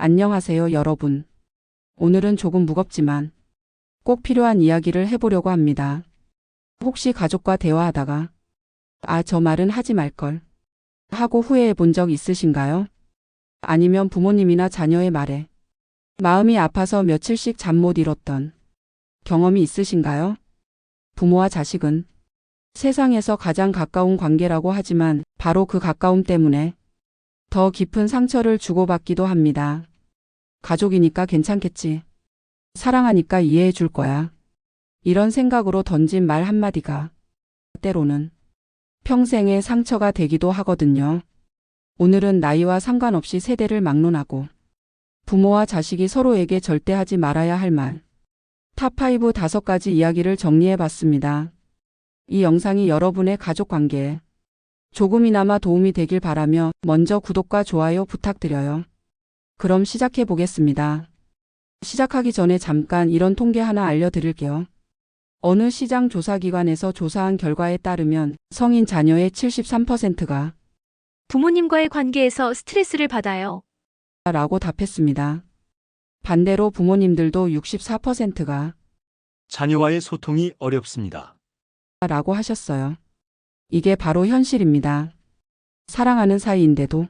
안녕하세요, 여러분. 오늘은 조금 무겁지만 꼭 필요한 이야기를 해보려고 합니다. 혹시 가족과 대화하다가 저 말은 하지 말걸 하고 후회해 본 적 있으신가요? 아니면 부모님이나 자녀의 말에 마음이 아파서 며칠씩 잠 못 이뤘던 경험이 있으신가요? 부모와 자식은 세상에서 가장 가까운 관계라고 하지만 바로 그 가까움 때문에 더 깊은 상처를 주고받기도 합니다. 가족이니까 괜찮겠지. 사랑하니까 이해해 줄 거야. 이런 생각으로 던진 말 한마디가 때로는 평생의 상처가 되기도 하거든요. 오늘은 나이와 상관없이 세대를 막론하고 부모와 자식이 서로에게 절대 하지 말아야 할 말, 탑5 5가지 이야기를 정리해 봤습니다. 이 영상이 여러분의 가족 관계에 조금이나마 도움이 되길 바라며 먼저 구독과 좋아요 부탁드려요. 그럼 시작해 보겠습니다. 시작하기 전에 잠깐 이런 통계 하나 알려드릴게요. 어느 시장 조사기관에서 조사한 결과에 따르면 성인 자녀의 73%가 부모님과의 관계에서 스트레스를 받아요. 라고 답했습니다. 반대로 부모님들도 64%가 자녀와의 소통이 어렵습니다. 라고 하셨어요. 이게 바로 현실입니다. 사랑하는 사이인데도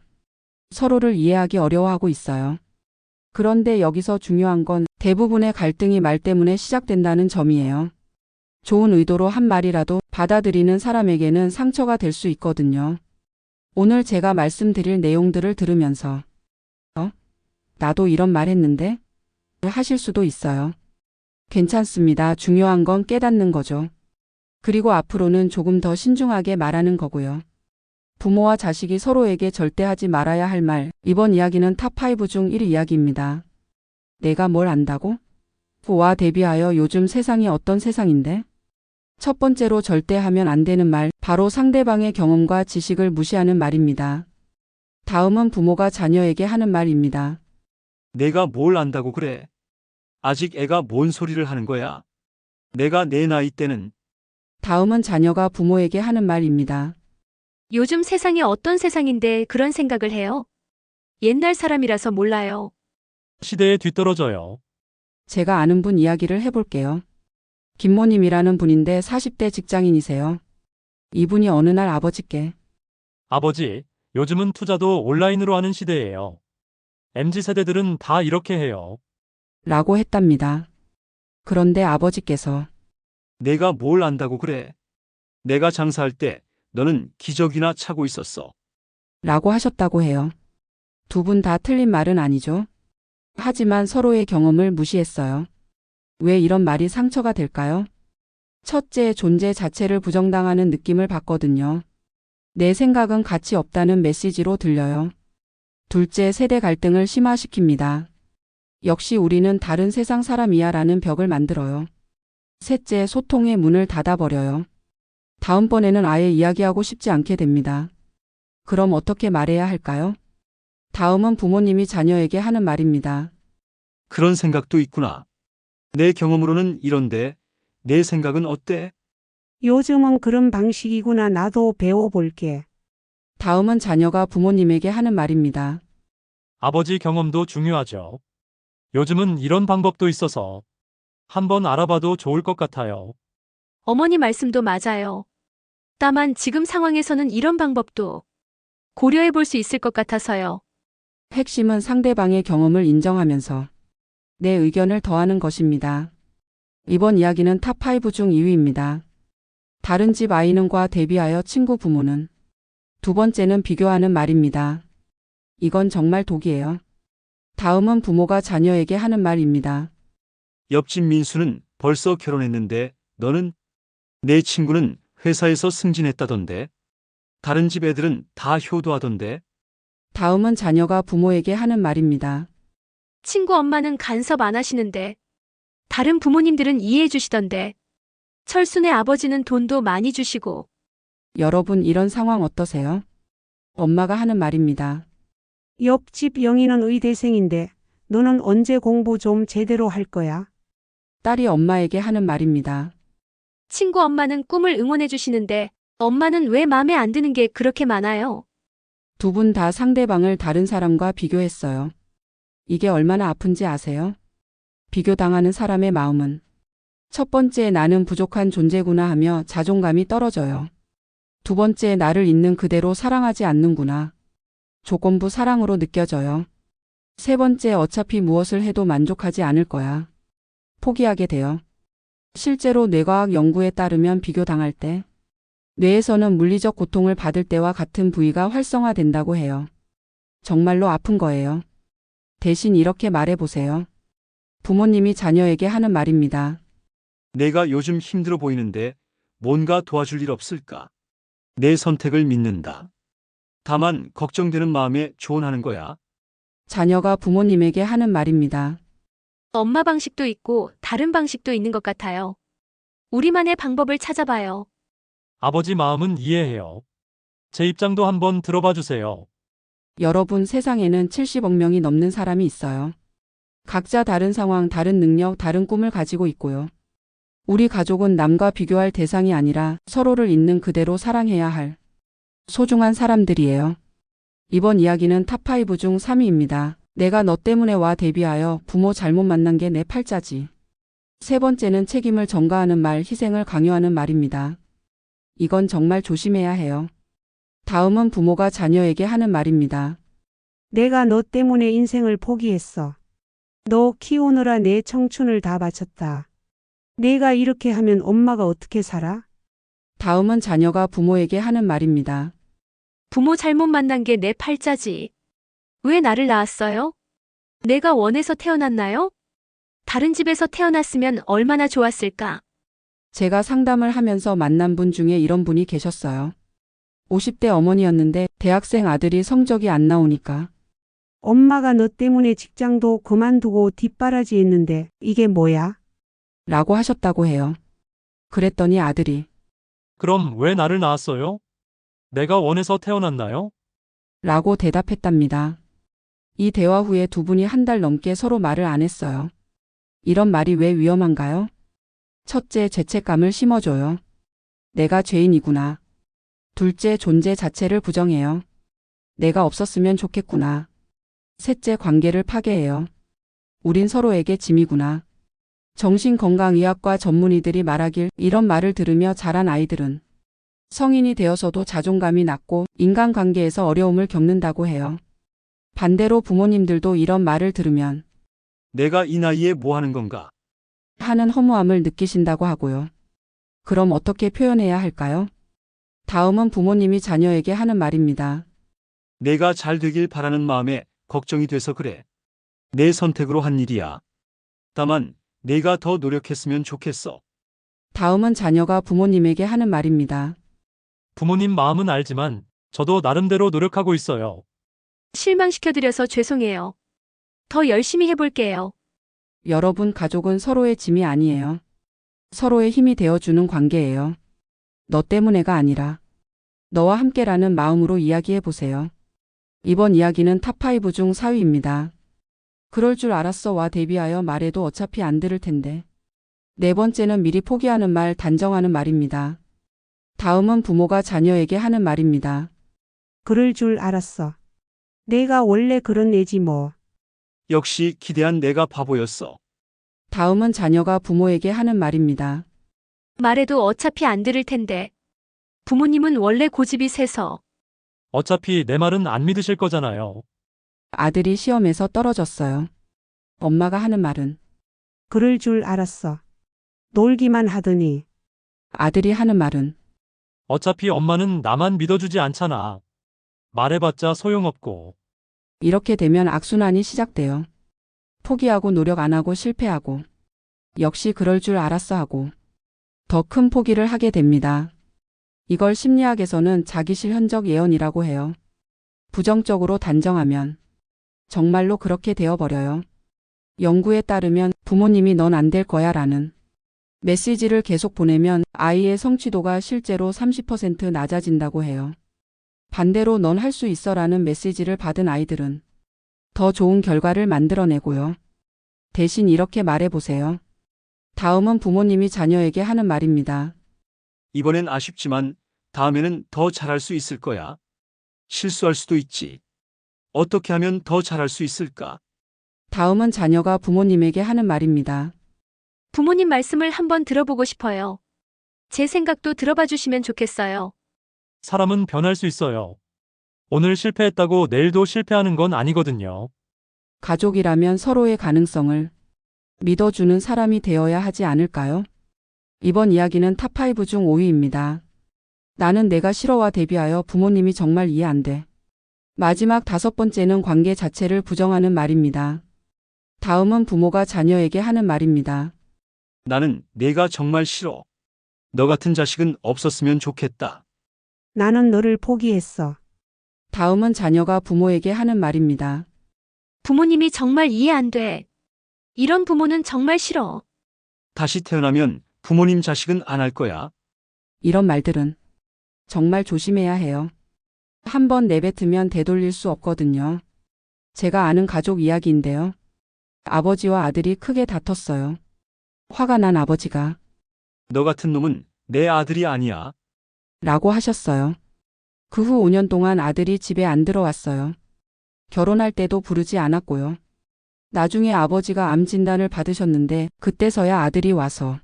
서로를 이해하기 어려워하고 있어요. 그런데 여기서 중요한 건 대부분의 갈등이 말 때문에 시작된다는 점이에요. 좋은 의도로 한 말이라도 받아들이는 사람에게는 상처가 될 수 있거든요. 오늘 제가 말씀드릴 내용들을 들으면서 나도 이런 말 했는데? 하실 수도 있어요. 괜찮습니다. 중요한 건 깨닫는 거죠. 그리고 앞으로는 조금 더 신중하게 말하는 거고요. 부모와 자식이 서로에게 절대 하지 말아야 할 말, 이번 이야기는 탑5 중 1위 이야기입니다. 내가 뭘 안다고? 와 대비하여 요즘 세상이 어떤 세상인데? 첫 번째로 절대 하면 안 되는 말, 바로 상대방의 경험과 지식을 무시하는 말입니다. 다음은 부모가 자녀에게 하는 말입니다. 내가 뭘 안다고 그래? 아직 애가 뭔 소리를 하는 거야? 내가 내 나이 때는 다음은 자녀가 부모에게 하는 말입니다. 요즘 세상이 어떤 세상인데 그런 생각을 해요? 옛날 사람이라서 몰라요. 시대에 뒤떨어져요. 제가 아는 분 이야기를 해볼게요. 김모님이라는 분인데 40대 직장인이세요. 이분이 어느 날 아버지께 아버지, 요즘은 투자도 온라인으로 하는 시대예요. MZ세대들은 다 이렇게 해요. 라고 했답니다. 그런데 아버지께서 내가 뭘 안다고 그래? 내가 장사할 때 너는 기저귀나 차고 있었어. 라고 하셨다고 해요. 두 분 다 틀린 말은 아니죠. 하지만 서로의 경험을 무시했어요. 왜 이런 말이 상처가 될까요? 첫째, 존재 자체를 부정당하는 느낌을 받거든요. 내 생각은 가치 없다는 메시지로 들려요. 둘째, 세대 갈등을 심화시킵니다. 역시 우리는 다른 세상 사람이야 라는 벽을 만들어요. 셋째, 소통의 문을 닫아버려요. 다음번에는 아예 이야기하고 싶지 않게 됩니다. 그럼 어떻게 말해야 할까요? 다음은 부모님이 자녀에게 하는 말입니다. 그런 생각도 있구나. 내 경험으로는 이런데 내 생각은 어때? 요즘은 그런 방식이구나. 나도 배워볼게. 다음은 자녀가 부모님에게 하는 말입니다. 아버지 경험도 중요하죠. 요즘은 이런 방법도 있어서 한번 알아봐도 좋을 것 같아요. 어머니 말씀도 맞아요. 다만 지금 상황에서는 이런 방법도 고려해 볼 수 있을 것 같아서요. 핵심은 상대방의 경험을 인정하면서 내 의견을 더하는 것입니다. 이번 이야기는 탑5 중 2위입니다. 다른 집 아이는과 대비하여 친구 부모는. 두 번째는 비교하는 말입니다. 이건 정말 독이에요. 다음은 부모가 자녀에게 하는 말입니다. 옆집 민수는 벌써 결혼했는데 너는? 내 친구는 회사에서 승진했다던데? 다른 집 애들은 다 효도하던데? 다음은 자녀가 부모에게 하는 말입니다. 친구 엄마는 간섭 안 하시는데 다른 부모님들은 이해해 주시던데 철순의 아버지는 돈도 많이 주시고 여러분 이런 상황 어떠세요? 엄마가 하는 말입니다. 옆집 영희는 의대생인데 너는 언제 공부 좀 제대로 할 거야? 딸이 엄마에게 하는 말입니다. 친구 엄마는 꿈을 응원해 주시는데 엄마는 왜 마음에 안 드는 게 그렇게 많아요? 두 분 다 상대방을 다른 사람과 비교했어요. 이게 얼마나 아픈지 아세요? 비교당하는 사람의 마음은 첫 번째 나는 부족한 존재구나 하며 자존감이 떨어져요. 두 번째 나를 있는 그대로 사랑하지 않는구나. 조건부 사랑으로 느껴져요. 세 번째 어차피 무엇을 해도 만족하지 않을 거야. 포기하게 돼요. 실제로 뇌과학 연구에 따르면 비교당할 때 뇌에서는 물리적 고통을 받을 때와 같은 부위가 활성화된다고 해요. 정말로 아픈 거예요. 대신 이렇게 말해보세요. 부모님이 자녀에게 하는 말입니다. 내가 요즘 힘들어 보이는데 뭔가 도와줄 일 없을까? 내 선택을 믿는다. 다만 걱정되는 마음에 조언하는 거야. 자녀가 부모님에게 하는 말입니다. 엄마 방식도 있고 다른 방식도 있는 것 같아요. 우리만의 방법을 찾아봐요. 아버지 마음은 이해해요. 제 입장도 한번 들어봐 주세요. 여러분, 세상에는 70억 명이 넘는 사람이 있어요. 각자 다른 상황, 다른 능력, 다른 꿈을 가지고 있고요. 우리 가족은 남과 비교할 대상이 아니라 서로를 있는 그대로 사랑해야 할 소중한 사람들이에요. 이번 이야기는 탑5 중 3위입니다. 내가 너 때문에 와 데뷔하여 부모 잘못 만난 게 내 팔자지. 세 번째는 책임을 전가하는 말, 희생을 강요하는 말입니다. 이건 정말 조심해야 해요. 다음은 부모가 자녀에게 하는 말입니다. 내가 너 때문에 인생을 포기했어. 너 키우느라 내 청춘을 다 바쳤다. 내가 이렇게 하면 엄마가 어떻게 살아? 다음은 자녀가 부모에게 하는 말입니다. 부모 잘못 만난 게 내 팔자지. 왜 나를 낳았어요? 내가 원해서 태어났나요? 다른 집에서 태어났으면 얼마나 좋았을까? 제가 상담을 하면서 만난 분 중에 이런 분이 계셨어요. 50대 어머니였는데 대학생 아들이 성적이 안 나오니까 엄마가 너 때문에 직장도 그만두고 뒷바라지 했는데 이게 뭐야? 라고 하셨다고 해요. 그랬더니 아들이 그럼 왜 나를 낳았어요? 내가 원해서 태어났나요? 라고 대답했답니다. 이 대화 후에 두 분이 한 달 넘게 서로 말을 안 했어요. 이런 말이 왜 위험한가요? 첫째, 죄책감을 심어줘요. 내가 죄인이구나. 둘째, 존재 자체를 부정해요. 내가 없었으면 좋겠구나. 셋째, 관계를 파괴해요. 우린 서로에게 짐이구나. 정신건강의학과 전문의들이 말하길 이런 말을 들으며 자란 아이들은 성인이 되어서도 자존감이 낮고 인간관계에서 어려움을 겪는다고 해요. 반대로 부모님들도 이런 말을 들으면 내가 이 나이에 뭐 하는 건가? 하는 허무함을 느끼신다고 하고요. 그럼 어떻게 표현해야 할까요? 다음은 부모님이 자녀에게 하는 말입니다. 내가 잘 되길 바라는 마음에 걱정이 돼서 그래. 내 선택으로 한 일이야. 다만 내가 더 노력했으면 좋겠어. 다음은 자녀가 부모님에게 하는 말입니다. 부모님 마음은 알지만 저도 나름대로 노력하고 있어요. 실망시켜드려서 죄송해요. 더 열심히 해볼게요. 여러분, 가족은 서로의 짐이 아니에요. 서로의 힘이 되어주는 관계예요. 너 때문에가 아니라 너와 함께라는 마음으로 이야기해 보세요. 이번 이야기는 탑5 중 4위입니다. 그럴 줄 알았어 와 데뷔하여 말해도 어차피 안 들을 텐데. 네 번째는 미리 포기하는 말, 단정하는 말입니다. 다음은 부모가 자녀에게 하는 말입니다. 그럴 줄 알았어. 내가 원래 그런 애지 뭐. 역시 기대한 내가 바보였어. 다음은 자녀가 부모에게 하는 말입니다. 말해도 어차피 안 들을 텐데. 부모님은 원래 고집이 세서. 어차피 내 말은 안 믿으실 거잖아요. 아들이 시험에서 떨어졌어요. 엄마가 하는 말은 그럴 줄 알았어. 놀기만 하더니. 아들이 하는 말은 어차피 엄마는 나만 믿어주지 않잖아. 말해봤자 소용없고. 이렇게 되면 악순환이 시작돼요. 포기하고 노력 안 하고 실패하고 역시 그럴 줄 알았어 하고 더 큰 포기를 하게 됩니다. 이걸 심리학에서는 자기실현적 예언이라고 해요. 부정적으로 단정하면 정말로 그렇게 되어버려요. 연구에 따르면 부모님이 넌 안 될 거야 라는 메시지를 계속 보내면 아이의 성취도가 실제로 30% 낮아진다고 해요. 반대로 넌 할 수 있어 라는 메시지를 받은 아이들은 더 좋은 결과를 만들어내고요. 대신 이렇게 말해보세요. 다음은 부모님이 자녀에게 하는 말입니다. 이번엔 아쉽지만 다음에는 더 잘할 수 있을 거야. 실수할 수도 있지. 어떻게 하면 더 잘할 수 있을까? 다음은 자녀가 부모님에게 하는 말입니다. 부모님 말씀을 한번 들어보고 싶어요. 제 생각도 들어봐 주시면 좋겠어요. 사람은 변할 수 있어요. 오늘 실패했다고 내일도 실패하는 건 아니거든요. 가족이라면 서로의 가능성을 믿어주는 사람이 되어야 하지 않을까요? 이번 이야기는 탑5 중 5위입니다. 나는 내가 싫어와 대비하여 부모님이 정말 이해 안 돼. 마지막 5번째는 관계 자체를 부정하는 말입니다. 다음은 부모가 자녀에게 하는 말입니다. 나는 내가 정말 싫어. 너 같은 자식은 없었으면 좋겠다. 나는 너를 포기했어. 다음은 자녀가 부모에게 하는 말입니다. 부모님이 정말 이해 안 돼. 이런 부모는 정말 싫어. 다시 태어나면 부모님 자식은 안 할 거야. 이런 말들은 정말 조심해야 해요. 한번 내뱉으면 되돌릴 수 없거든요. 제가 아는 가족 이야기인데요. 아버지와 아들이 크게 다퉜어요. 화가 난 아버지가 너 같은 놈은 내 아들이 아니야. 라고 하셨어요. 그 후 5년 동안 아들이 집에 안 들어왔어요. 결혼할 때도 부르지 않았고요. 나중에 아버지가 암 진단을 받으셨는데 그때서야 아들이 와서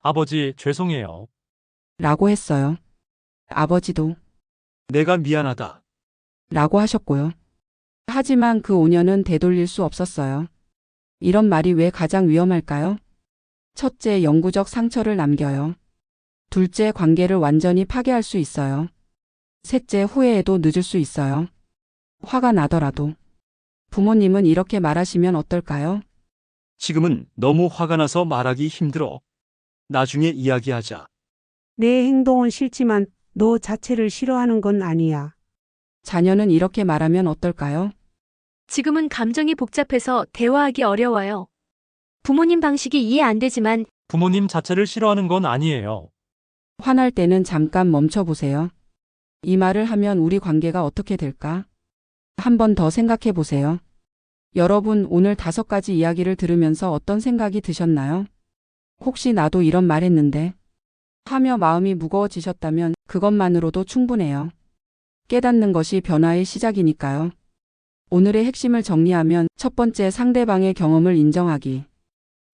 아버지, 죄송해요. 라고 했어요. 아버지도 내가 미안하다. 라고 하셨고요. 하지만 그 5년은 되돌릴 수 없었어요. 이런 말이 왜 가장 위험할까요? 첫째, 영구적 상처를 남겨요. 둘째, 관계를 완전히 파괴할 수 있어요. 셋째, 후회해도 늦을 수 있어요. 화가 나더라도. 부모님은 이렇게 말하시면 어떨까요? 지금은 너무 화가 나서 말하기 힘들어. 나중에 이야기하자. 내 행동은 싫지만 너 자체를 싫어하는 건 아니야. 자녀는 이렇게 말하면 어떨까요? 지금은 감정이 복잡해서 대화하기 어려워요. 부모님 방식이 이해 안 되지만 부모님 자체를 싫어하는 건 아니에요. 화날 때는 잠깐 멈춰보세요. 이 말을 하면 우리 관계가 어떻게 될까? 한 번 더 생각해 보세요. 여러분, 오늘 5가지 이야기를 들으면서 어떤 생각이 드셨나요? 혹시 나도 이런 말 했는데? 하며 마음이 무거워지셨다면 그것만으로도 충분해요. 깨닫는 것이 변화의 시작이니까요. 오늘의 핵심을 정리하면 첫 번째, 상대방의 경험을 인정하기.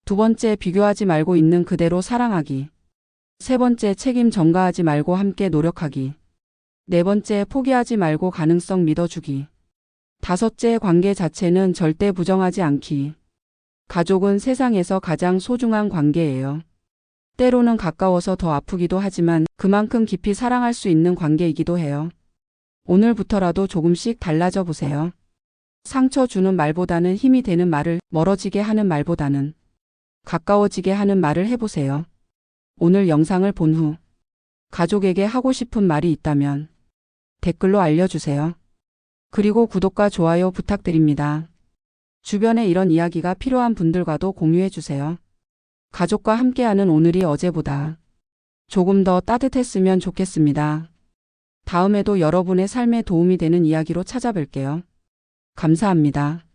두 번째, 비교하지 말고 있는 그대로 사랑하기. 세 번째, 책임 전가하지 말고 함께 노력하기. 네 번째, 포기하지 말고 가능성 믿어주기. 다섯째, 관계 자체는 절대 부정하지 않기. 가족은 세상에서 가장 소중한 관계예요. 때로는 가까워서 더 아프기도 하지만 그만큼 깊이 사랑할 수 있는 관계이기도 해요. 오늘부터라도 조금씩 달라져 보세요. 상처 주는 말보다는 힘이 되는 말을, 멀어지게 하는 말보다는 가까워지게 하는 말을 해보세요. 오늘 영상을 본 후 가족에게 하고 싶은 말이 있다면 댓글로 알려주세요. 그리고 구독과 좋아요 부탁드립니다. 주변에 이런 이야기가 필요한 분들과도 공유해주세요. 가족과 함께하는 오늘이 어제보다 조금 더 따뜻했으면 좋겠습니다. 다음에도 여러분의 삶에 도움이 되는 이야기로 찾아뵐게요. 감사합니다.